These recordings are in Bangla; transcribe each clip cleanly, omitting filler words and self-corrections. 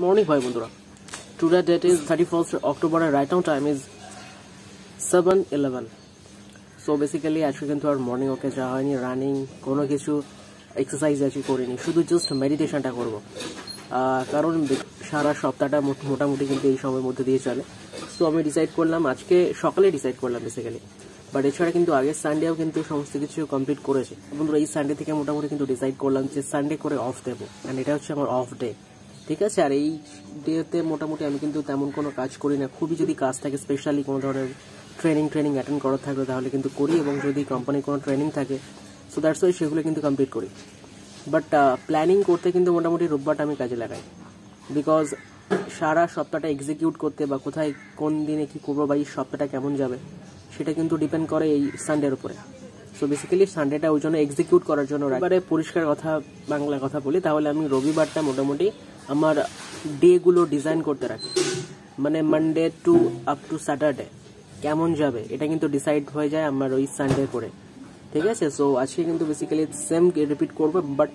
Morning bhai bondura. Today date is 31st October and right now time is 7:11. So basically আজকে কিন্তু আর মর্নিং ওকে যাওয়া হয়নি, রানিং কোনো কিছু এক্সারসাইজ আজকে করিনি, শুধু জাস্ট মেডিটেশনটা করব। কারণ সারা সপ্তাহটা মোটামুটি কিন্তু এই সময়ের মধ্যে দিয়ে চলে। সো আমি ডিসাইড করলাম, আজকে সকালে ডিসাইড করলাম বেসিক্যালি, বাট এছাড়া কিন্তু আগের সানডেও কিন্তু সমস্ত কিছু কমপ্লিট করেছে বন্ধুরা। এই সানডে থেকে মোটামুটি কিন্তু ডিসাইড করলাম যে সানডে করে অফ দেবো, অ্যান্ড এটা হচ্ছে আমার অফ ডে, ঠিক আছে। আর এই ডেতে মোটামুটি আমি কিন্তু তেমন কোনো কাজ করি না, খুবই যদি কাজ থাকে, স্পেশালি কোনো ধরনের ট্রেনিং অ্যাটেন্ড করা থাকলে তাহলে কিন্তু করি, এবং যদি কোম্পানির কোনো ট্রেনিং থাকে সো দ্যাটস ওয়াই সেগুলো কিন্তু কমপ্লিট করি। বাট প্ল্যানিং করতে কিন্তু মোটামুটি রোববারটা আমি কাজে লাগাই, বিকজ সারা সপ্তাহটা এক্সিকিউট করতে বা কোথায় কোন দিনে কী করবো বা এই সপ্তাহটা কেমন যাবে সেটা কিন্তু ডিপেন্ড করে এই সানডের উপরে। সো বেসিক্যালি সানডেটা ওই জন্য এক্সিকিউট করার জন্য, এবারে পরিষ্কার কথা বাংলা কথা বলি তাহলে আমি রবিবারটা মোটামুটি আমার ডেগুলো ডিজাইন করতে রাখি, মানে Monday to up to Saturday কেমন যাবে এটা কিন্তু ডিসাইড হয়ে যায় আমার ওই সানডে করে, ঠিক আছে। সো আজকে কিন্তু বেসিক্যালি সেম রিপিট করবো, বাট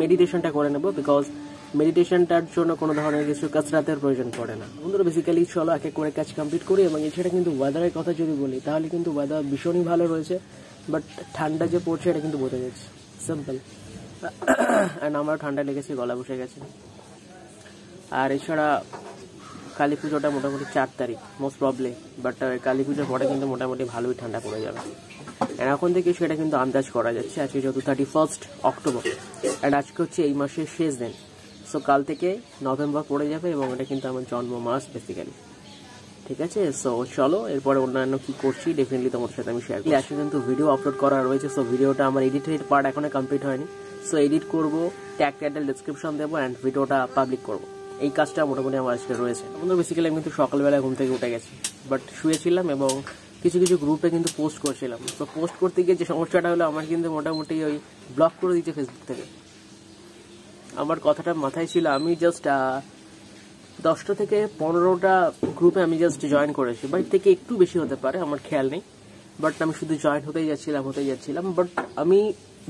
মেডিটেশনটা করে নেবো, বিকজ মেডিটেশনটার জন্য কোনো ধরনের কিছু কাসরাতের প্রয়োজন পড়ে না বন্ধুরা। বেসিক্যালি চলো এক এক করে কাজ কমপ্লিট করি। এবং এছাড়া কিন্তু ওয়েদারের কথা যদি বলি তাহলে কিন্তু ওয়েদার ভীষণই ভালো রয়েছে, বাট ঠান্ডা যে পড়ছে এটা কিন্তু বোঝা যাচ্ছে, সিম্পল। অ্যান্ড আমার ঠান্ডা লেগেছে, গলা বসে গেছে। আর এছাড়া কালী পুজোটা মোটামুটি 4 তারিখ মোস্ট প্রবলি, বাট কালী পুজোর পরে কিন্তু মোটামুটি ভালোই ঠান্ডা পড়ে যাবে, অ্যান্ড এখন থেকে সেটা কিন্তু আন্দাজ করা যাচ্ছে। আজকে যেহেতু 31 অক্টোবর, অ্যান্ড আজকে হচ্ছে এই মাসের শেষ দিন, সো কাল থেকে নভেম্বর পড়ে যাবে এবং এটা কিন্তু আমার জন্ম মাস বেসিক্যালি, ঠিক আছে। সো চলো এরপরে অন্যান্য কি করছি ডেফিনেটলি তোমার সাথে আমি শেয়ার করি। আজকে কিন্তু ভিডিও আপলোড করা রয়েছে, সো ভিডিওটা আমার এডিটেড পার্ট এখনো কমপ্লিট হয়নি। সো এডিট করবো, ট্যাগ টাইটেল ডেসক্রিপশন দেবো, অ্যান্ড ভিডিওটা পাবলিক করবো, এই কাজটা মোটামুটি আমার আজকে রয়েছে বন্ধু। বেসিক্যালি আমি কিন্তু সকালবেলা ঘুম থেকে উঠে গেছি, বাট শুয়েছিলাম এবং কিছু গ্রুপে কিন্তু পোস্ট করছিলাম। তো পোস্ট করতে গিয়ে যে সমস্যাটা হলো, আমার কিন্তু মোটামুটি ওই ব্লক করে দিচ্ছে ফেসবুক থেকে। আমার কথাটা মাথায় ছিল, আমি জাস্ট 10টা থেকে 15টা গ্রুপে আমি জাস্ট জয়েন করেছি, বা এর থেকে একটু বেশি হতে পারে, আমার খেয়াল নেই। বাট আমি শুধু জয়েন হতেই যাচ্ছিলাম। বাট আমি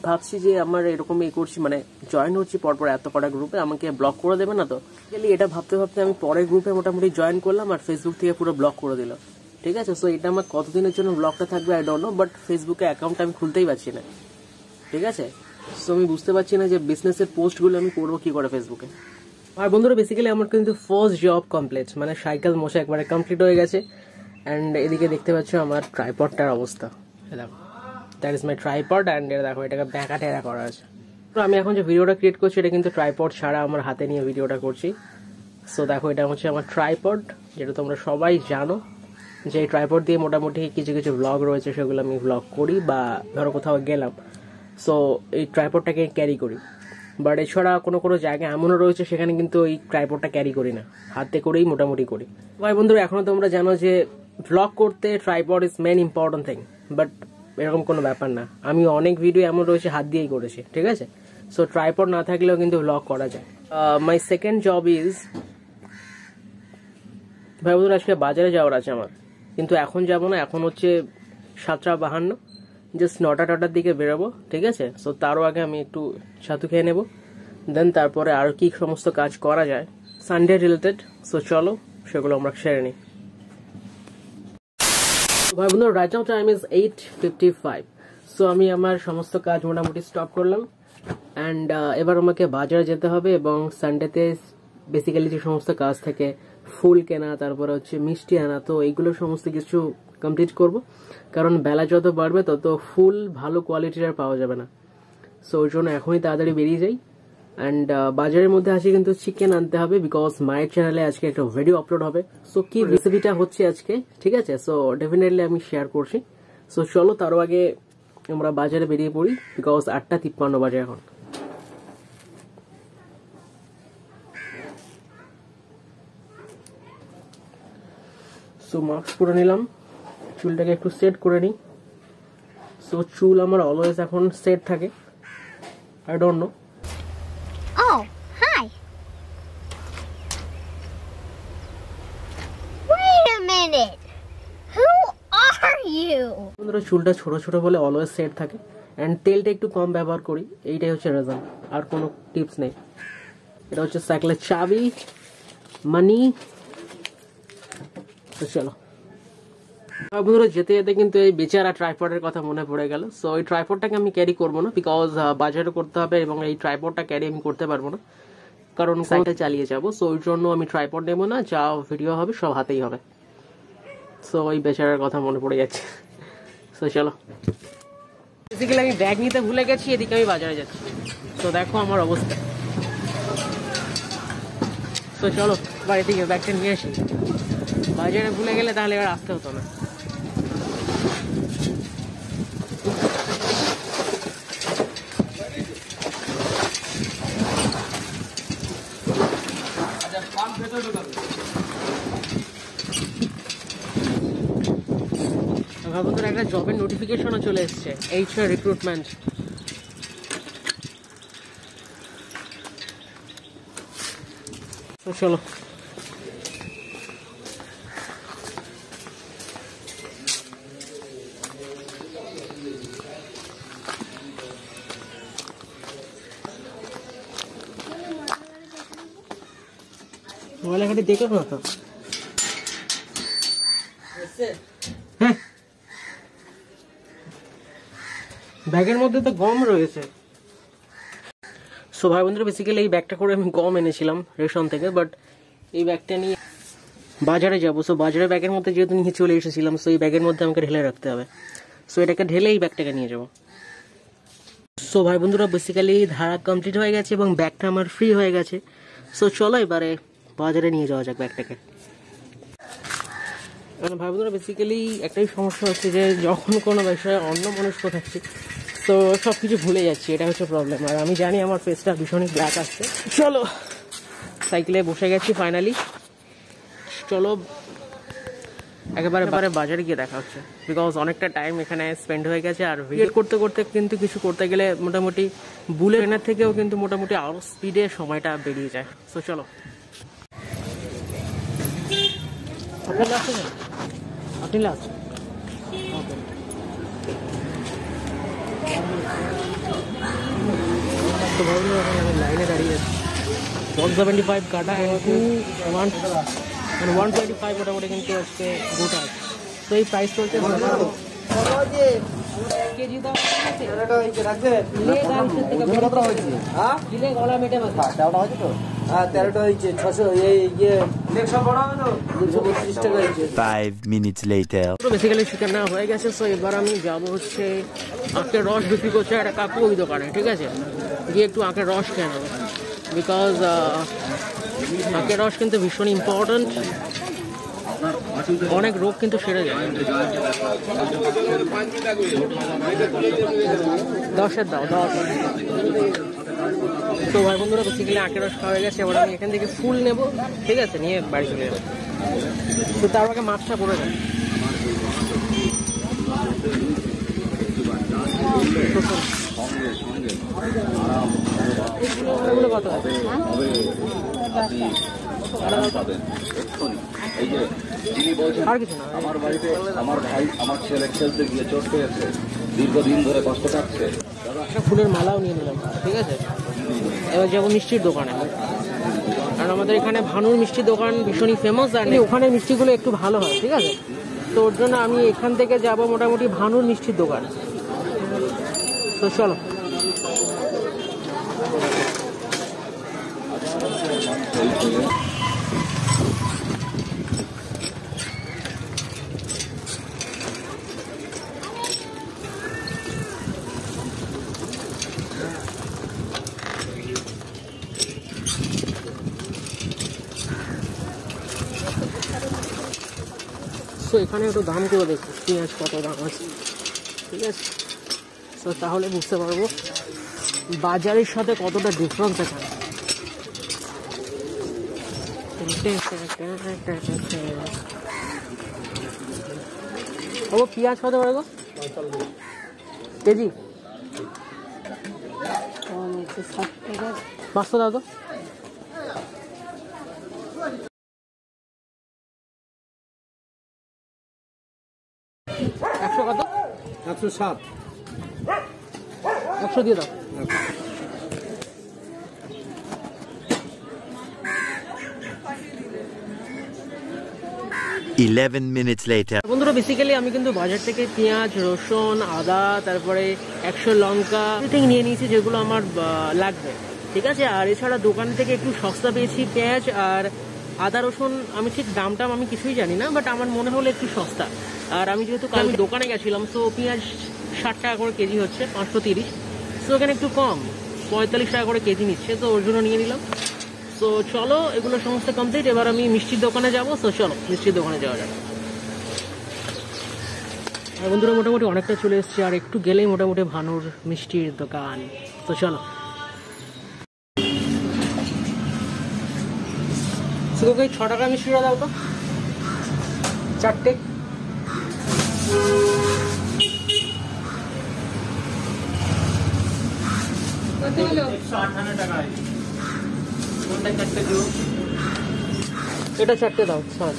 ভাবছি যে আমার এরকম করছি, মানে জয়েন হচ্ছি পরপর এত কটা গ্রুপে, আমাকে ব্লক করে দেবে না তো। এটা ভাবতে আমি পরের গ্রুপে মোটামুটি জয়েন করলাম, আর ফেসবুক থেকে পুরো ব্লক করে দিল, ঠিক আছে। সো এটা আমার কতদিনের জন্য ব্লকটা থাকবে আই ডোন্ট নো, বাট ফেসবুকে অ্যাকাউন্ট আমি খুলতেই পারছি না, ঠিক আছে। সো আমি বুঝতে পারছি না যে বিজনেসের পোস্টগুলো আমি করবো কি করে ফেসবুকে। আর বন্ধুরা বেসিক্যালি আমার কিন্তু ফার্স্ট জব কমপ্লিট, মানে সাইকেল মোছা একবারে কমপ্লিট হয়ে গেছে। অ্যান্ড এদিকে দেখতে পাচ্ছ আমার ট্রাইপডটার অবস্থা, দেখো that is my tripod, and দেখো এটাকে ব্যাকা টেরা করা আছে। তো আমি এখন যে ভিডিওটা ক্রিয়েট করছি এটা কিন্তু ট্রাইপড ছাড়া আমার হাতে নিয়ে ভিডিওটা করছি। সো দেখো এটা হচ্ছে আমার ট্রাইপড, যেটা তোমরা সবাই জানো যে এই ট্রাইপড দিয়ে মোটামুটি কিছু ব্লগ রয়েছে সেগুলো আমি ব্লগ করি, বা ধরো কোথাও গেলাম সো এই ট্রাইপডটাকে ক্যারি করি। বাট এছাড়া কোনো জায়গায় এমনও রয়েছে সেখানে কিন্তু এই ট্রাইপডটা ক্যারি করি না, হাতে করেই মোটামুটি করি। ভাই বন্ধুরা এখনো তোমরা জানো যে ব্লগ করতে tripod is main important thing, but এরকম কোনো ব্যাপার না। আমি অনেক ভিডিও এমন রয়েছে হাত দিয়েই করেছি, ঠিক আছে। সো ট্রাইপড না থাকলেও কিন্তু ব্লগ করা যায়। মাই সেকেন্ড জব ইজ, ভাই বন্ধুরা আজকে বাজারে যাওয়ার আছে আমার, কিন্তু এখন যাবো না, এখন হচ্ছে 7:52, জাস্ট 9টার দিকে বেরোবো, ঠিক আছে। সো তারও আগে আমি একটু ছাতু খেয়ে নেবো, দেন তারপরে আর কি সমস্ত কাজ করা যায় সানডে রিলেটেড, সো চলো সেগুলো আমরা সেরে নিই। ভাই বন্ধুরা right now time is 8:55। So আমি আমার সমস্ত কাজ মোটামুটি স্টপ করলাম, অ্যান্ড এবার আমাকে বাজারে যেতে হবে, এবং সানডেতে বেসিক্যালি যে সমস্ত কাজ থাকে, ফুল কেনা, তারপরে হচ্ছে মিষ্টি আনা, তো এইগুলো সমস্ত কিছু কমপ্লিট করব, কারণ বেলা যত বাড়বে তত ফুল ভালো কোয়ালিটির আর পাওয়া যাবে না। সো ওই জন্য এখনই তাড়াতাড়ি বেরিয়ে যাই। অ্যান্ড বাজারের মধ্যে আজকে কিন্তু চিকেন আনতে হবে, বিকজ মায়ের চ্যানেলে আজকে একটা ভিডিও আপলোড হবে। সো কি রেসিপিটা হচ্ছে আজকে, ঠিক আছে, সো ডেফিনেটলি আমি শেয়ার করছি। সো চলো তারও আগে আমরা বাজারে বেরিয়ে পড়ি, বিকজ 8:53 বাজে এখন। সো মাস্ক পরে নিলাম, চুলটাকে একটু সেট করে নিই। সো চুল আমার অলওয়েজ এখন সেট থাকে, I don't know. Oh, hi. Wait a minute. Who are you? বন্ধুরা চুলটা ছোট বলে অলওয়েজ সেট থাকে, অ্যান্ড তেলটা একটু কম ব্যবহার করি, এইটাই হচ্ছে রিজন, আর কোনো টিপস নেই। এটা হচ্ছে সাইকেলের চাবি, মানি। তো চলো বন্ধুরা, যেতে যেতে কিন্তু এই বেচারা ট্রাইপডের কথা মনে পড়ে গেল। সো এই ট্রাইপডটাকে আমি ক্যারি করবো না, বিকজ বাজারে করতে হবে এবং এই ট্রাইপডটা ক্যারি আমি করতে পারবো না, কারণ সাইকেল চালিয়ে যাবো। সো ওই জন্য আমি ট্রাইপড নেবো না, যা ভিডিও হবে সব হাতেই হবে। সো ওই বেচারার কথা মনে পড়ে যাচ্ছে। সো চলো, বেসিক্যালি আমি ব্যাগ নিতে ভুলে গেছি, এদিকে আমি বাজারে যাচ্ছি। তো দেখো আমার অবস্থা। তো চলো বাড়ি থেকে ব্যাগটা নিয়ে আসি, বাজারে ভুলে গেলে তাহলে এবার আসতে হতো না। ভাবুন একটা জবের নোটিফিকেশনও চলে এসছে, HR রিক্রুটমেন্ট। তো চলো, মোবাইল এখানে দেখো না তো। হ্যাঁ, ব্যাগের মধ্যে তো গম রয়েছে। সো ভাই বন্ধুরা, বেসিক্যালি এই ব্যাগটা করে আমি গম এনেছিলাম রেশন থেকে, বাট এই ব্যাগটা নিয়ে বাজারে যাবো। সো বাজারে ব্যাগের মধ্যে যেহেতু নিয়ে চলে এসেছিলাম, সো এই ব্যাগের মধ্যে আমাকে ঢেলে রাখতে হবে। সো এটাকে ঢেলে এই ব্যাগটাকে নিয়ে যাবো। সো ভাই বন্ধুরা, বেসিক্যালি ধারা কমপ্লিট হয়ে গেছে এবং ব্যাগটা আমার ফ্রি হয়ে গেছে। সো চলো এবারে বাজারে নিয়ে যাওয়া যাক ব্যাগটাকে। ভাই বন্ধুরা, বেসিক্যালি একটাই সমস্যা হচ্ছে যে যখন কোনো বিষয়ে অন্যমনস্ক থাকছি, তো সব কিছু ভুলে যাচ্ছি, এটা হচ্ছে প্রবলেম। আর আমি জানি আমার ফেসটা ভীষণই ব্ল্যাক আসছে। চলো, সাইকেলে বসে গেছি ফাইনালি। চলো একেবারে বাজারে গিয়ে দেখা হচ্ছে, বিকজ অনেকটা টাইম এখানে স্পেন্ড হয়ে গেছে। আর ভিডিও করতে করতে কিন্তু কিছু করতে গেলে মোটামুটি বুলেট ট্রেনের থেকেও কিন্তু মোটামুটি আরও স্পিডে সময়টা বেরিয়ে যায়। সো চলো, আপনি লাস্ট তো ভাবুন, আমি লাইনে দাঁড়িয়ে আছি। 175 কাটা, 125 মোটামুটি কিন্তু আজকে গোটা আছে। তো এই প্রাইস চলছে কেজি দাম গলা মেটে তো 13টা হয়েছে 600, বেসিক্যালি চিকেন না হয়ে গেছে। সো এবার আমি যাবো হচ্ছে আখের রস বিক্রি করছে একটা কাকু ওই দোকানে, ঠিক আছে, গিয়ে একটু আখের রস খেয়ে নেবো, বিকজ আখের রস কিন্তু ভীষণ ইম্পর্টেন্ট, অনেক রোগ কিন্তু সেরে যায়। 10-এর দাও 10। তো ভাই বন্ধুরা, বেসিক্যালি আখের রস খাওয়া হয়ে গেছে, এবার আমি এখান থেকে ফুল নেব, ঠিক আছে, নিয়ে বাড়ি চলে যাবো। তো তার আগে মাছটা পড়ে যায়। কত আছে? আর কিছু না, আমার বাড়িতে আমার ভাই আমার ছেলে খেলতে গিয়ে চোট পেয়েছে, দীর্ঘদিন ধরে কষ্ট পাচ্ছে। একটা ফুলের মালাও নিয়ে নিলাম, ঠিক আছে। এবার যাবো মিষ্টির দোকানে, কারণ আমাদের এখানে ভানুর মিষ্টির দোকান ভীষণই ফেমাস, আর ওখানে মিষ্টিগুলো একটু ভালো হয়, ঠিক আছে। তো ওর জন্য আমি এখান থেকে যাব মোটামুটি ভানুর মিষ্টির দোকান। তো চলো, এখানে একটু দাম করে দেখি পেঁয়াজ কত দাম আছে, ঠিক আছে। তো তাহলে বুঝতে পারবো বাজারের সাথে কতটা ডিফারেন্স এখানে। পেঁয়াজ কত করে গো কেজি? 500 দাও তো। 100 কত? 107। 100 দিয়ে দাও। 11 minutes later. বন্ধুরা বেসিক্যালি আমি কিন্তু বাজার থেকে পেঁয়াজ, রসুন, আদা, তারপরে 100 লঙ্কা এভরিথিং নিয়ে নিয়েছি যেগুলো আমার লাগবে, ঠিক আছে। আর এছাড়া দোকান থেকে একটু সস্তা পেয়েছি পেঁয়াজ আর আদা রসুন। আমি ঠিক দামটা আমি কিছুই জানি না, বাট আমার মনে হলো একটু সস্তা। আর আমি যেহেতু আমি দোকানে গেছিলাম, তো পেঁয়াজ 60 টাকা করে কেজি হচ্ছে, 530। তো এখানে একটু কম, 45 টাকা করে কেজি নিচ্ছে, তো ওর জন্য নিয়ে নিলাম। তো চলো এগুলো সমস্ত কমপ্লিট, এবার আমি মিষ্টির দোকানে যাবো। তো চলো মিষ্টির দোকানে যাওয়া যাক। আর বন্ধুরা মোটামুটি অনেকটা চলে এসছে, আর একটু গেলেই মোটামুটি ভানুর মিষ্টির দোকান। তো চলো শুধু 6 টাকা মিষ্টিটা দাও তো, 4টে। এটা 4টে দাও, স্যার।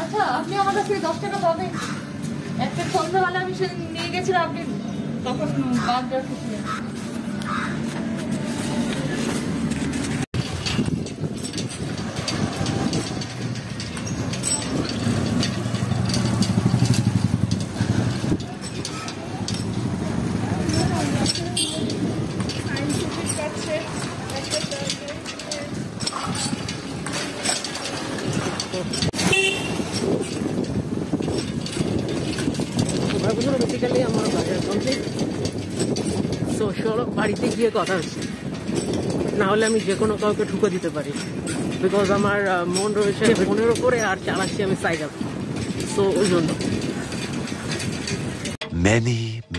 আচ্ছা, আপনি আমার কাছ থেকে 10 টাকা পাবেন। একটা সন্ধ্যাবেলা আমি সেদিন নিয়ে গেছিলাম, আপনি তখন বাদ রাখেছিলেন। বেসিক্যালি আমার বাজার কমপ্লিট। তো চলো বাড়িতে গিয়ে কথা হচ্ছে, না হলে আমি যে কোনো কাউকে ঠুকে দিতে পারি, বিকজ আমার মন রয়েছে ফোনের ওপরে, আর চালাচ্ছি আমি সাইকেল। সো ওই জন্য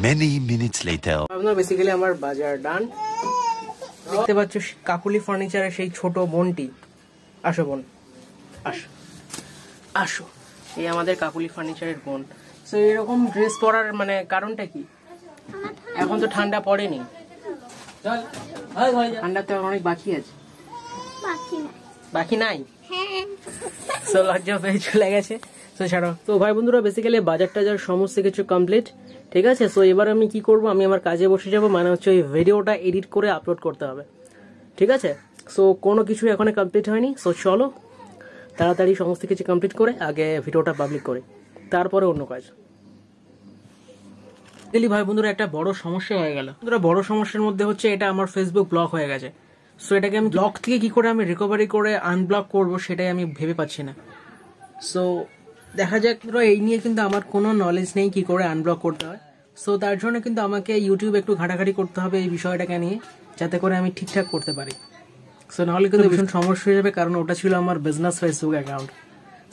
Many minutes later. বেসিক্যালি আমার বাজার ডান। দেখতে পাচ্ছ কাকুলি ফার্নিচারের সেই ছোট বোনটি। আসো বোন, আসো আসো। এই আমাদের কাকুলি ফার্নিচারের বোন। তো এরকম ড্রেস পরার মানে কারণটা কি? এখন তো ঠান্ডা পড়েনি, ঠান্ডা তো অনেক বাকি আছে। বাকি নাই, তো লজ্জা পেয়ে চলে গেছে। তো ছাড়ো। তো ভাই বন্ধুরা বেসিক্যালি বাজার টাজার সমস্ত কিছু কমপ্লিট, ঠিক আছে। সো এবার আমি কি করব, আমি আমার কাজে বসে যাব, মানে হচ্ছে ওই ভিডিওটা এডিট করে আপলোড করতে হবে, ঠিক আছে। সো কোনো কিছু এখনো কমপ্লিট হয়নি। সো চলো তাড়াতাড়ি সমস্ত কিছু কমপ্লিট করে আগে ভিডিওটা পাবলিক করে তারপরে অন্য কাজ। ভাই বন্ধুরা একটা বড় সমস্যা হয়ে গেল। বন্ধুরা বড় সমস্যার মধ্যে হচ্ছে এটা আমার ফেসবুক ব্লক হয়ে গেছে। সো এটাকে আমি ব্লক থেকে কি করে আমি রিকভারি করে আনব্লক করব সেটাই আমি ভেবে পাচ্ছি না। সো দেখা যাক, এই নিয়ে কিন্তু আমার কোনো নলেজ নেই কি করে আনব্লক করতে হয়। সো তার জন্য কিন্তু আমাকে ইউটিউবে একটু ঘাটাঘাটি করতে হবে এই বিষয়টাকে নিয়ে, যাতে করে আমি ঠিকঠাক করতে পারি। সো নাহলে কিন্তু ভীষণ সমস্যা হয়ে যাবে, কারণ ওটা ছিল আমার বিজনেস ফেসবুক অ্যাকাউন্ট।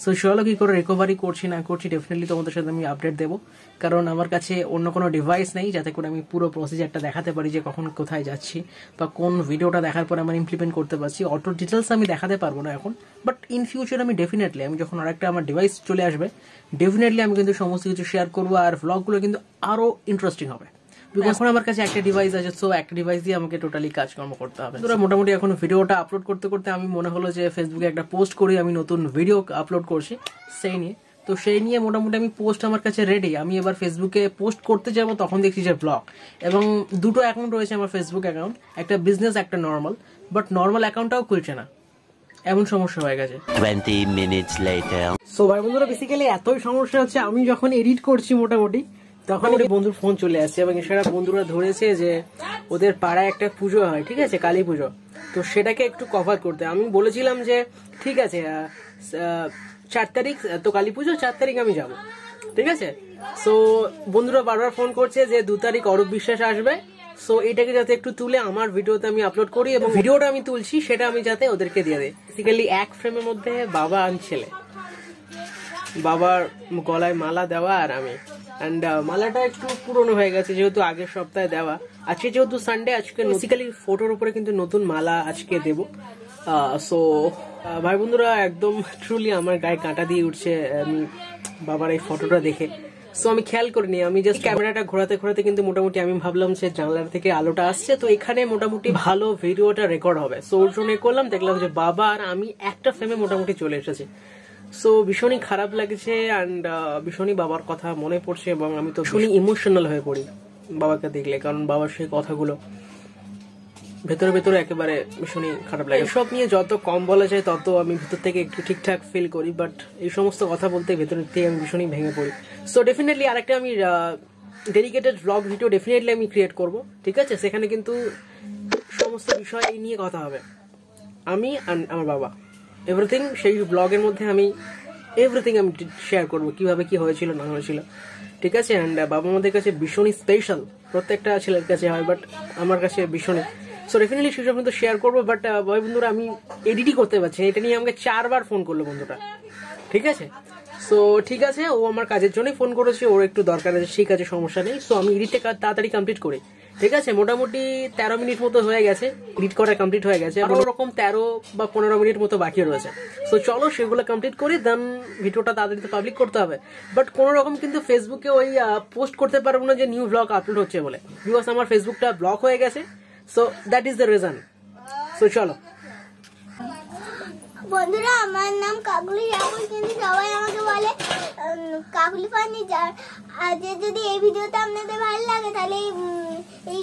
সো চলো কি করে রিকভারি করছি না করছি ডেফিনেটলি তোমাদের সাথে আমি আপডেট দেবো, কারণ আমার কাছে অন্য কোনো ডিভাইস নেই যাতে করে আমি পুরো প্রসিজারটা দেখাতে পারি যে কখন কোথায় যাচ্ছি বা কোন ভিডিওটা দেখার পরে আমি ইমপ্লিমেন্ট করতে পারছি। অটো ডিটেলস আমি দেখাতে পারবো না এখন, বাট ইন ফিউচার আমি ডেফিনেটলি, আমি যখন আরেকটা আমার ডিভাইস চলে আসবে ডেফিনেটলি আমি কিন্তু সমস্ত কিছু শেয়ার করবো, আর ভ্লগগুলো কিন্তু আরো ইন্টারেস্টিং হবে। এখন আমার কাছে একটা ডিভাইস আছে, সো একটা ডিভাইস দিয়ে আমাকে টোটালি কাজকর্ম করতে হবে। মোটামুটি এখন ভিডিওটা আপলোড করতে করতে আমি মনে হলো যে ফেসবুকে একটা পোস্ট করি, আমি নতুন ভিডিও আপলোড করছি সেই নিয়ে। তো সেই নিয়ে মোটামুটি আমি পোস্ট আমার কাছে রেডি। আমি এবার ফেসবুকে পোস্ট করতে যাবো, তখন দেখছি যে ব্লগ, এবং দুটো অ্যাকাউন্ট রয়েছে আমার ফেসবুক অ্যাকাউন্ট, একটা বিজনেস একটা নর্মাল, বাট নর্মাল অ্যাকাউন্টটাও খুলছে না, এমন সমস্যা হয়ে গেছে। 20 minutes later. সো ভাই বন্ধুরা বেসিক্যালি এতই সমস্যা হচ্ছে, আমি যখন এডিট করছি মোটামুটি তখন ওই বন্ধুর ফোন চলে আসছে, এবং সেটা বন্ধুরা ধরেছে যে ওদের পাড়ায় একটা পুজো হয়, ঠিক আছে, কালী পুজো। তো সেটাকে একটু কভার করতে আমি বলেছিলাম যে ঠিক আছে 4 তারিখ তো কালী পুজো, 4 তারিখ আমি যাব, ঠিক আছে। সো বন্ধুরা বারবার ফোন করছে যে 2 তারিখ অরূপ বিশ্বাস আসবে, সো এটাকে যাতে একটু তুলে আমার ভিডিওতে আমি আপলোড করি, এবং ভিডিওটা আমি তুলছি সেটা আমি যাতে ওদেরকে দিয়ে দিই। বেসিক্যালি এক ফ্রেমের মধ্যে বাবা আর ছেলে, বাবার গলায় মালা দেওয়া আর আমি। অ্যান্ড মালাটা একটু পুরনো হয়ে গেছে যেহেতু আগের সপ্তাহে দেওয়া। আজকে যেহেতু সানডে, আজকে বেসিক্যালি ফটোর উপরে কিন্তু নতুন মালা আজকে দেবো। সো ভাই বন্ধুরা একদম ট্রুলি আমার গায়ে কাঁটা দিয়ে উঠছে আমি বাবার এই ফটোটা দেখে। সো আমি খেয়াল করিনি, আমি জাস্ট ক্যামেরাটা ঘোরাতে ঘোরাতে কিন্তু মোটামুটি আমি ভাবলাম যে জানলার থেকে আলোটা আসছে, তো এখানে মোটামুটি ভালো ভিডিওটা রেকর্ড হবে। সো ওর জন্য করলাম, দেখলাম যে বাবা আর আমি একটা ফ্রেমে মোটামুটি চলে এসেছে। সো ভীষণই খারাপ লাগছে অ্যান্ড ভীষণই বাবার কথা মনে পড়ছে এবং আমি তো ভীষণই ইমোশনাল হয়ে পড়ি বাবাকে দেখলে, কারণ বাবার সেই কথাগুলো ভেতরে ভেতরে একেবারে ভীষণই খারাপ লাগে। সব নিয়ে যত কম বলা যায় তত আমি ভেতর থেকে একটু ঠিকঠাক ফিল করি, বাট এই সমস্ত কথা বলতে ভেতর থেকে আমি ভীষণই ভেঙে পড়ি। সো ডেফিনেটলি আরেকটা আমি ডেডিকেটেড ব্লগ ভিডিও ডেফিনেটলি আমি ক্রিয়েট করব, ঠিক আছে? সেখানে কিন্তু সমস্ত বিষয় এই নিয়ে কথা হবে, আমি আর আমার বাবা, এভরিথিং। সেই ব্লগের মধ্যে আমি এভরিথিং আমি শেয়ার করবো, কিভাবে কি হয়েছিল না হয়েছিল, ঠিক আছে? অ্যান্ড বাবা আমাদের কাছে ভীষণই স্পেশাল, প্রত্যেকটা ছেলের কাছে হয়, বাট আমার কাছে ভীষণই। সো ডেফিনেটলি সেসব কিন্তু শেয়ার করবো, বাট ভাই বন্ধুরা আমি এডিটই করতে পারছি, এটা নিয়ে আমাকে 4 বার ফোন করলো বন্ধুটা, ঠিক আছে? সো ঠিক আছে, ও আমার কাজের জন্যই ফোন করেছে, ওর একটু দরকার আছে, সেই কাজে সমস্যা নেই। সো আমি এডিটটা তাড়াতাড়ি কমপ্লিট করি, ঠিক আছে? মোটামুটি 13 মিনিট মতো হয়ে গেছে, এডিট করা কমপ্লিট হয়ে গেছে, আর ওরকম 13 বা 15 মিনিট মতো বাকি রয়েছে। সো চলো সেগুলো কমপ্লিট করি, দেন ভিডিওটা তাড়াতাড়ি পাবলিক করতে হবে। বাট কোনো রকম কিন্তু ফেসবুকে ওই পোস্ট করতে পারবো না যে নিউ ব্লগ আপলোড হচ্ছে বলে, বিকজ আমার ফেসবুকটা ব্লক হয়ে গেছে। So that is the reason. So চলো বন্ধুরা, আমার নাম কাকুলি রাহুল, কিন্তু সবাই আমাকে বলে কাকুলি ফার্নিচার। আর যদি এই ভিডিওটা আপনাদের ভালো লাগে তাহলে এই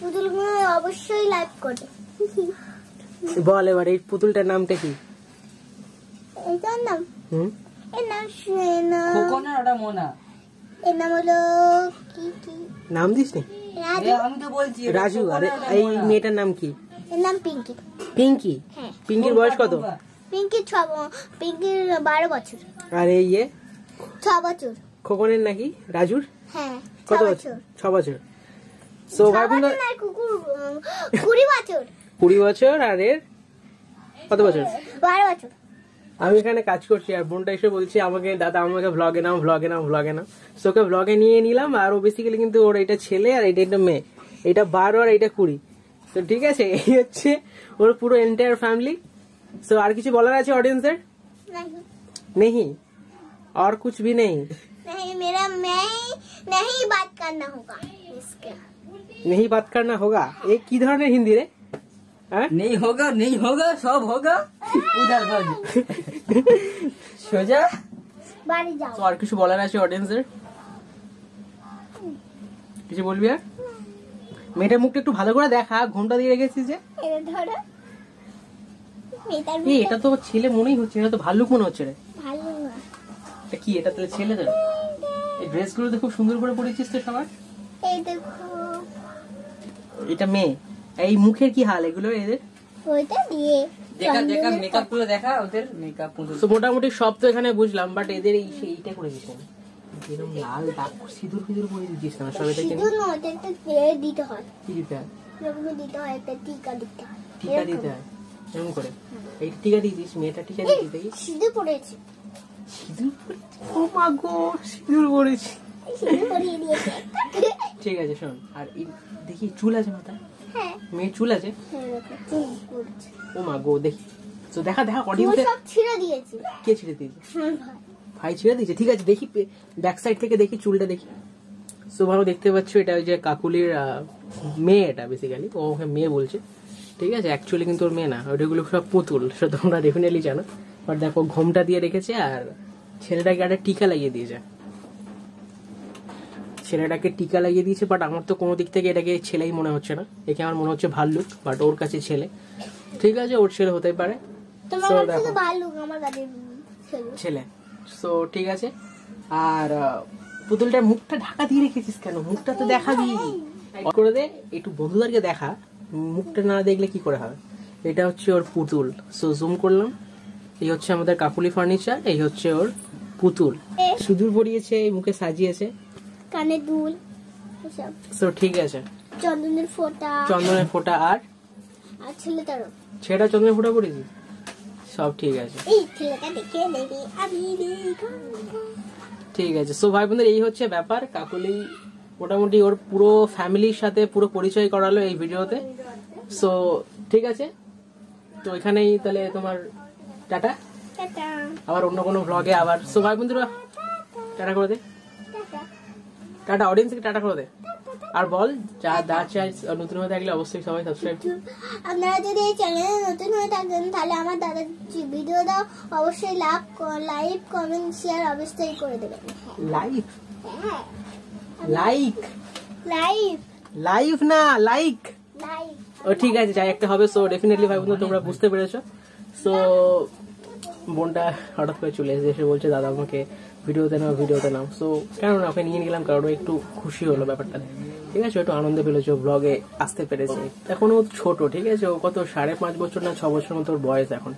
পুতুলগুলো অবশ্যই লাইক করবে। বল এবার এই পুতুলটার নামটা কি? এইটার নাম এর নাম খোকনা ওটা মোনা। এর নাম হলো কি কি নাম দিস নি? রাজু। আমি তো বলছি রাজু। আরে এই মেয়েটার নাম কি? এর নাম পিঙ্কি। পিঙ্কি? হ্যাঁ। পিঙ্কির বয়স কত? পিঙ্কির 12 বছর। আর এই 6 বছর। খোকনের নাকি? রাজুর হ্যাঁ, কত 6 বছর? 6 বছর। সো ভাই বোন 20 বছর। 20 বছর। আর এর কত বছর? 12 বছর। আমি এখানে কাজ করছি আর বোনটা এসে বলছে আমাকে, দাদা আমাকে ব্লগে নাও, ব্লগে নাও, ব্লগে নাও। সো ওকে ব্লগে নিয়ে নিলাম। আর ও বেসিক্যালি কিন্তু ওর এটা ছেলে আর এটা মেয়ে, এটা 12 আর এটা 20। তো ঠিক আছে, এই হচ্ছে ওর পুরো এন্টায়ার ফ্যামিলি। सो আর কিছু বলার আছে অডিয়েন্সের? नहीं नहीं और कुछ भी नहीं? नहीं, मेरा मैं नहीं बात करना होगा इसके। नहीं बात करना होगा? एक की ধরনের হিন্দি রে? হ্যাঁ, नहीं होगा सब होगा उधर भाग सोजा। बाड़ी जाओ। তো আর কিছু বলার আছে অডিয়েন্সের? কিছু বলবি আর? মেয়েটার মুখটা একটু ভালো করে দেখা, ঘোমটা দিয়ে রেখেছিস যে। এটা ধরো। মেয়েটার এই এটা তো ছেলে মনেই হচ্ছে, এটা তো ভাল্লুক মনে হচ্ছে রে। ভালো না। এটা কি? এটা তাহলে ছেলে? তোর এই ড্রেসগুলো তো খুব সুন্দর করে পরেছিস তো সবার। এই দেখো, এটা মেয়ে। এই মুখের কি হাল এগুলো এদের? ওইটা দিয়ে देखा मेकअप গুলো দেখা ওদের মেকআপ তো মোটামুটি সব তো এখানে বুঝলাম, বাট এদের এইটা করে দিস না, এরকম লাল দাগ সিঁদুর ফিঁদুর করে দিচ্ছিস না সব এটাকে? সিঁদুর না, ওটা একটা দিতে হয়। কি দিতে হয়? এরকম দিতে হয়, একটা টিকা দিতে হয়। টিকা দিতে হয় এরকম করে? এই টিকা দিয়েছিস? মেয়েটা টিকা দিয়ে দেখি। সিঁদুর পড়েছে। সিঁদুর পরেছি? ও মা গো, সিঁদুর পরেছি। সিঁদুর পরিয়ে দিয়েছে। ঠিক আছে শোন, আর দেখি চুল আছে মাথায়? হ্যাঁ, মেয়ে চুল আছে? হ্যাঁ, দেখো, চুল পড়ছে। ও মা গো, দেখি তো, দেখা দেখা চুল অডিয়েন্সে। সব ছিঁড়ে দিয়েছে। কে ছিঁড়ে দিয়েছে? হ্যাঁ ভাই। ভাই ছিঁড়ে দিয়েছে? ঠিক আছে, দেখি ব্যাক সাইড থেকে দেখি চুলটা দেখি। সো ভালো দেখতে পাচ্ছ, এটা ওই যে কাকুলির মেয়ে, এটা বেসিক্যালি ও ওকে মেয়ে বলছে, ঠিক আছে? অ্যাকচুয়ালি কিন্তু ওর মেয়ে না, ওইগুলো সব পুতুল, সেটা তোমরা ডেফিনেটলি জানো। বাট দেখো ঘোমটা দিয়ে রেখেছে আর ছেলেটাকে একটা টিকা লাগিয়ে দিয়েছে। ছেলেটাকে টিকা লাগিয়ে দিয়েছে, বাট আমার তো কোনো দিক থেকে এটাকে ছেলেই মনে হচ্ছে না, একে আমার মনে হচ্ছে ভাল্লুক, বাট ওর কাছে ছেলে। ঠিক আছে, ওর ছেলে হতেই পারে। তোমার So, কাছে দেখো। তো ভালো, আমার কাছে ছেলে। ছেলে। সো ঠিক আছে। আর পুতুলটার মুখটা ঢাকা দিয়ে রেখেছিস কেন? মুখটা তো দেখাবি করে দে, একটু বন্ধুদেরকে দেখা, মুখটা না দেখলে কি করে হবে? এটা হচ্ছে ওর পুতুল। সো জুম করলাম, এই হচ্ছে আমাদের কাকুলি ফার্নিচার, এই হচ্ছে ওর পুতুল। সিঁদুর পরিয়েছে, এই মুখে সাজিয়েছে, কানে দুল এসব। সো ঠিক আছে। চন্দনের ফোঁটা। চন্দনের ফোঁটা আর ছেলেটারও। ছেলেটা চন্দনের ফোঁটা পরিয়েছি, সব ঠিক আছে। এই ছেলেটা দেখে নেবে আমি দেখো। ঠিক আছে। সো ভাই বোনদের এই হচ্ছে ব্যাপার। কাকুলি মোটামুটি ওর পুরো ফ্যামিলির সাথে পুরো পরিচয় করালো এই ভিডিওতে। সো ঠিক আছে, তো এখানেই তাহলে তোমার টাটা, টাটা আবার অন্য কোনো ব্লগে আবার। সো ভাই বন্ধুরা টাটা করে দে, টাটা। টাটা অডিয়েন্সকে টাটা করে দে। আর বল যা নতুন হয়ে থাকলে অবশ্যই সবাই সাবস্ক্রাইব। আপনারা যদি এই চ্যানেলে নতুন হয়ে থাকেন তাহলে আমার দাদার ভিডিও দাও অবশ্যই লাইক কমেন্ট শেয়ার অবশ্যই করে দেবেন। লাইভ না লাইক। ও ঠিক আছে, যাই একটা হবে। সো ডেফিনেটলি ভাই বন্ধু তোমরা বুঝতে পেরেছো। সো বোনটা হঠাৎ করে চলে এসে বলছে দাদা আমাকে ভিডিওতে নাও। সো কেন না ওকে নিয়ে নিলাম, কারণ একটু খুশি হলো ব্যাপারটা, ঠিক আছে, একটু আনন্দ পেলেছে, ব্লগে আসতে পেরেছে। এখন ও ছোট, ঠিক আছে, ও কত 5.5 বছর না 6 বছর মতো বয়স এখন।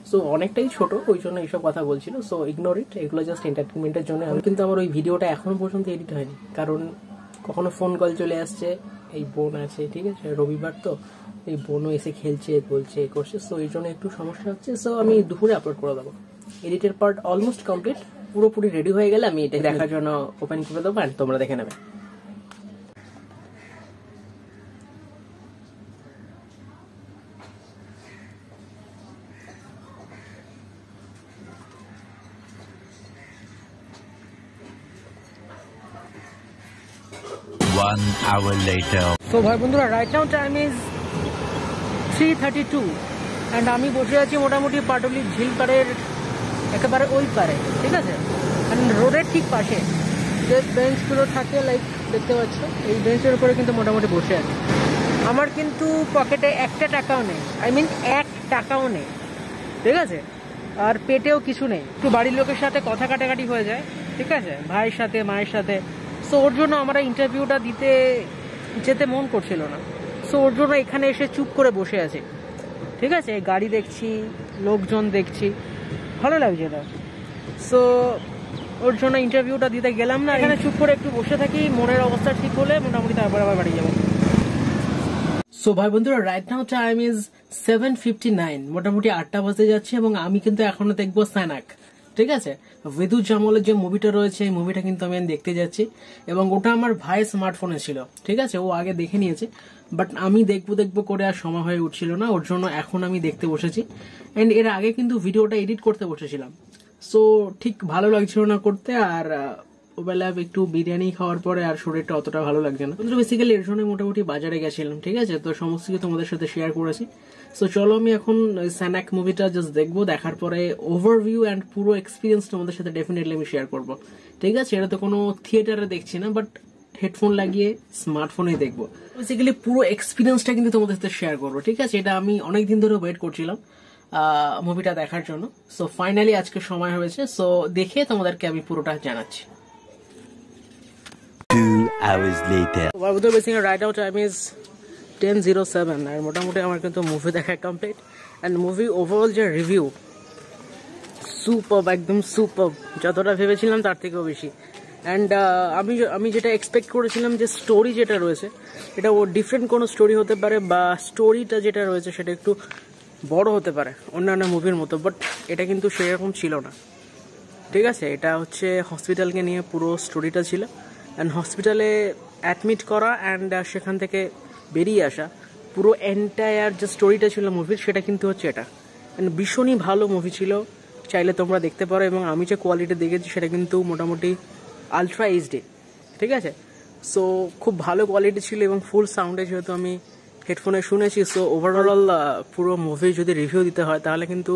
সো অনেকটাই ছোট, ওই জন্য এইসব কথা বলছিল। সো ইগনোর ইট, এগুলো জাস্ট এন্টারটেনমেন্টের জন্য। আমি কিন্তু আমার ওই ভিডিওটা এখনো পর্যন্ত এডিট হয়নি, কারণ কখনো ফোন কল চলে আসছে, এই বোন আছে, ঠিক আছে, রবিবার তো এই বোনও এসে খেলছে, বলছে, করছে। সো এই জন্য একটু সমস্যা হচ্ছে। সো আমি দুপুরে আপলোড করে দেবো। এডিটের পার্ট অলমোস্ট কমপ্লিট, পুরোপুরি রেডি হয়ে গেলে আমি এটা দেখার জন্য ওপেন করে দেবো, অ্যান্ড তোমরা দেখে নেবে। One hour later. তো ভাই বন্ধুরা, right now time is 3:32 and আমি বসে আছি মোটামুটি পাটুলি ঝিল পাড়ের একেবারে ওই পারে, ঠিক আছে, অ্যান্ড রোডের ঠিক পাশে যে বেঞ্চগুলো থাকে, লাইক দেখতে পাচ্ছ, এই বেঞ্চের উপরে কিন্তু মোটামুটি বসে আছি। আমার কিন্তু পকেটে 1 টাকাও নেই, আই মিন 1 টাকাও নেই, ঠিক আছে, আর পেটেও কিছু নেই। একটু বাড়ির লোকের সাথে কথা কাটাকাটি হয়ে যায়, ঠিক আছে, ভাইয়ের সাথে, মায়ের সাথে। সো ওর জন্য আমরা ইন্টারভিউটা দিতে যেতে মন করছিল না। সো ওর জন্য এখানে এসে চুপ করে বসে আছি, ঠিক আছে, গাড়ি দেখছি, লোকজন দেখছি, ভালো লাগছে না। সো ওর জন্য ইন্টারভিউটা দিতে গেলাম না, এখানে চুপ করে একটু বসে থাকি, মনের অবস্থা ঠিক হলে মোটামুটি তারপর আবার বাড়ি যাবো। সো ভাই বন্ধুরা, রাইট নাও টাইম ইজ 7:59, মোটামুটি 8টা বাজতে যাচ্ছে, এবং আমি কিন্তু এখনো দেখবো স্যানাক, ঠিক আছে, বিদ্যুৎ জামলের যে মুভিটা রয়েছে, এই মুভিটা কিন্তু আমি দেখতে যাচ্ছি, এবং ওটা আমার ভাই স্মার্টফোনে ছিল, ঠিক আছে, ও আগে দেখে নিয়েছে, বাট আমি দেখবো করে আর সময় হয়ে উঠছিল না, ওর জন্য এখন আমি দেখতে বসেছি। অ্যান্ড এর আগে কিন্তু ভিডিওটা এডিট করতে বসেছিলাম, সো ঠিক ভালো লাগছিল না করতে, আর ওবেলা একটু বিরিয়ানি খাওয়ার পরে আর শরীরটা অতটা ভালো লাগছে না। কিন্তু বেসিক্যালি এর জন্য মোটামুটি বাজারে গেছিলাম, ঠিক আছে, তো সমস্ত কিছু তোমাদের সাথে শেয়ার করেছি। সো চলো আমি এখন স্যানাক মুভিটা জাস্ট দেখবো, দেখার পরে ওভারভিউ অ্যান্ড পুরো এক্সপিরিয়েন্স তোমাদের সাথে ডেফিনেটলি আমি শেয়ার করবো, ঠিক আছে। এটা তো কোনো থিয়েটারে দেখছি না, বাট হেডফোন লাগিয়ে স্মার্টফোনে দেখবো। বেসিক্যালি পুরো এক্সপিরিয়েন্সটা কিন্তু তোমাদের সাথে শেয়ার করবো, ঠিক আছে। এটা আমি অনেকদিন ধরে ওয়েট করছিলাম মুভিটা দেখার জন্য। সো ফাইনালি আজকে সময় হয়েছে, সো দেখে তোমাদেরকে আমি পুরোটা জানাচ্ছি। 2 hours later. Right out time is 10:07 আর মোটামুটি আমার কিন্তু মুভি দেখা কমপ্লিট, অ্যান্ড মুভি ওভারঅল যে রিভিউ সুপার, একদম সুপার, যতটা ভেবেছিলাম তার থেকেও বেশি। অ্যান্ড আমি যেটা এক্সপেক্ট করেছিলাম যে স্টোরি যেটা রয়েছে এটা ও ডিফারেন্ট কোনো স্টোরি হতে পারে, বা স্টোরিটা যেটা রয়েছে সেটা একটু বড় হতে পারে অন্যান্য মুভির মতো, বাট এটা কিন্তু সেরকম ছিল না, ঠিক আছে। এটা হচ্ছে হসপিটালকে নিয়ে পুরো স্টোরিটা ছিল, অ্যান্ড হসপিটালে অ্যাডমিট করা অ্যান্ড সেখান থেকে বেরিয়ে আসা, পুরো এন্টায়ার যে স্টোরিটা ছিল মুভির, সেটা কিন্তু হচ্ছে এটা। অ্যান্ড ভীষণই ভালো মুভি ছিল, চাইলে তোমরা দেখতে পারো। এবং আমি যে কোয়ালিটি দেখেছি সেটা কিন্তু মোটামুটি আলট্রা এইচডি, ঠিক আছে। সো খুব ভালো কোয়ালিটি ছিল, এবং ফুল সাউন্ডে যেহেতু আমি হেডফোনে শুনেছি। সো ওভারঅল পুরো মুভি যদি রিভিউ দিতে হয় তাহলে কিন্তু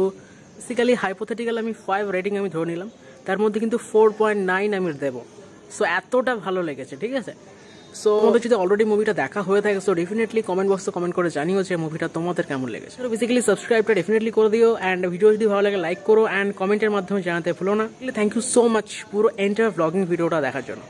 বেসিক্যালি হাইপোথেটিক্যাল আমি 5 রেটিং আমি ধরে নিলাম, তার মধ্যে কিন্তু 4.9 আমি দেবো। সো এতটা ভালো লেগেছে, ঠিক আছে। সো তোমাদের যদি অলরেডি মুভিটা দেখা হয়ে থাকে, সো ডেফিনেটলি কমেন্ট বক্সে কমেন্ট করে জানিও যে মুভিটা তোমাদের কেমন লেগেছে। তো বেসিক্যালি সাবস্ক্রাইবটা ডেফিনেটলি করে দিও, অ্যান্ড ভিডিও যদি ভালো লাগে লাইক করো, অ্যান্ড কমেন্টের মাধ্যমে জানাতে ভুলো না। থ্যাংক ইউ সো মাচ পুরো এন্টার ব্লগিং ভিডিওটা দেখার জন্য।